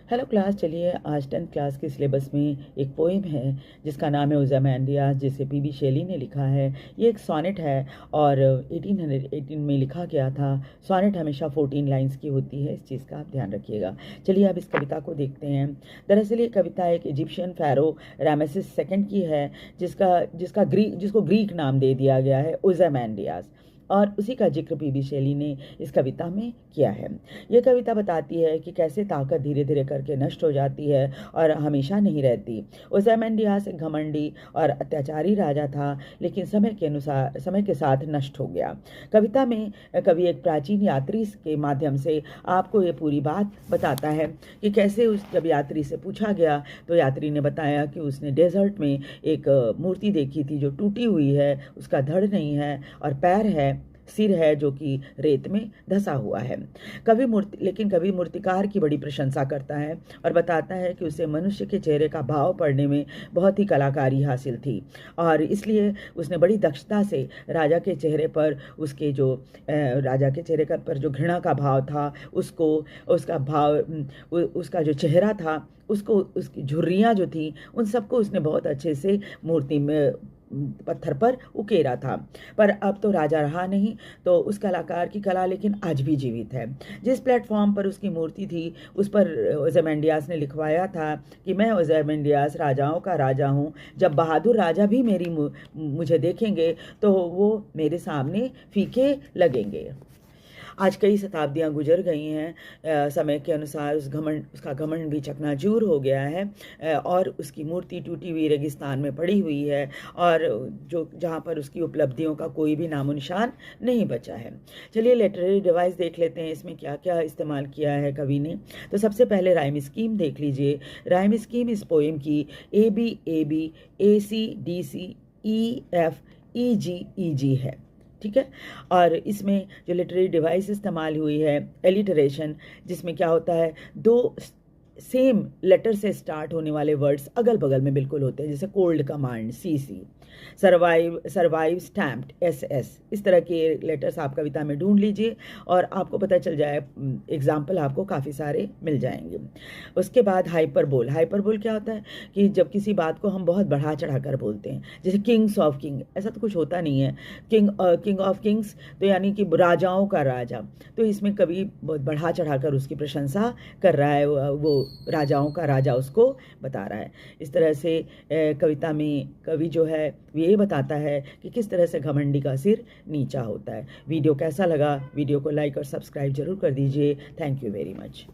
Hello class, चलिए आज 10th class के सिलेबस में एक पोइम है जिसका नाम है ओज़ामेंडियास, जिसे पीबी शेली ने लिखा है। ये एक सोनेट है और 1818 में लिखा गया था। सोनेट हमेशा 14 लाइंस की होती है, इस चीज़ का आप ध्यान रखिएगा। चलिए अब इस कविता को देखते हैं। दरअसल ये कविता एक इजिप्शियन फ़ारो रामेसिस सेकंड की है, जिसको ग्रीक नाम दे दिया गया है ओज़ामेंडियास, और उसी का जिक्र पीबी शेली ने इस कविता में किया है। ये कविता बताती है कि कैसे ताकत धीरे धीरे करके नष्ट हो जाती है और हमेशा नहीं रहती। ओज़ामेंडियास एक घमंडी और अत्याचारी राजा था, लेकिन समय के साथ नष्ट हो गया। कविता में कवि एक प्राचीन यात्री के माध्यम से आपको ये पूरी बात बताता है कि कैसे जब यात्री से पूछा गया तो यात्री ने बताया कि उसने डेजर्ट में एक मूर्ति देखी थी जो टूटी हुई है, उसका धड़ नहीं है और पैर है, सिर है जो कि रेत में धंसा हुआ है। लेकिन कवि मूर्तिकार की बड़ी प्रशंसा करता है और बताता है कि उसे मनुष्य के चेहरे का भाव पढ़ने में बहुत ही कलाकारी हासिल थी, और इसलिए उसने बड़ी दक्षता से राजा के चेहरे पर जो घृणा का भाव था उसका जो चेहरा था, उसकी झुर्रियाँ जो थी, उन सबको उसने बहुत अच्छे से मूर्ति में पत्थर पर उकेरा था। पर अब तो राजा रहा नहीं, तो उस कलाकार की कला लेकिन आज भी जीवित है। जिस प्लेटफॉर्म पर उसकी मूर्ति थी उस पर ओज़ामेंडियास ने लिखवाया था कि मैं ओज़ामेंडियास राजाओं का राजा हूँ। जब बहादुर राजा भी मुझे देखेंगे तो वो मेरे सामने फीके लगेंगे। आज कई शताब्दियां गुजर गई हैं, समय के अनुसार उसका घमंड भी चकनाचूर हो गया है, और उसकी मूर्ति टूटी हुई रेगिस्तान में पड़ी हुई है, और जहाँ पर उसकी उपलब्धियों का कोई भी नामो निशान नहीं बचा है। चलिए लिटरेरी डिवाइस देख लेते हैं, इसमें क्या क्या इस्तेमाल किया है कवि ने। तो सबसे पहले राइम स्कीम देख लीजिए। राइम स्कीम इस पोएम की AB AC DC EF EG है, ठीक है। और इसमें जो लिटरेरी डिवाइस इस्तेमाल हुई है, एलिटरेशन, जिसमें क्या होता है, दो सेम लेटर से स्टार्ट होने वाले वर्ड्स अगल बगल में बिल्कुल होते हैं, जैसे cold command CC, survive stamped SS। इस तरह के लेटर्स आप कविता में ढूंढ लीजिए और आपको पता चल जाए, एग्जाम्पल आपको काफ़ी सारे मिल जाएंगे। उसके बाद हाइपरबोल। हाइपरबोल क्या होता है कि जब किसी बात को हम बहुत बढ़ा चढ़ा कर बोलते हैं, जैसे किंग्स ऑफ किंग, ऐसा तो कुछ होता नहीं है। किंग ऑफ किंग्स तो यानी कि राजाओं का राजा, तो इसमें कवि बहुत बढ़ा चढ़ा कर उसकी प्रशंसा कर रहा है, वो राजाओं का राजा उसको बता रहा है। इस तरह से कविता में कवि जो है ये बताता है कि किस तरह से घमंडी का सिर नीचा होता है। वीडियो कैसा लगा? वीडियो को लाइक और सब्सक्राइब जरूर कर दीजिए। Thank you very much.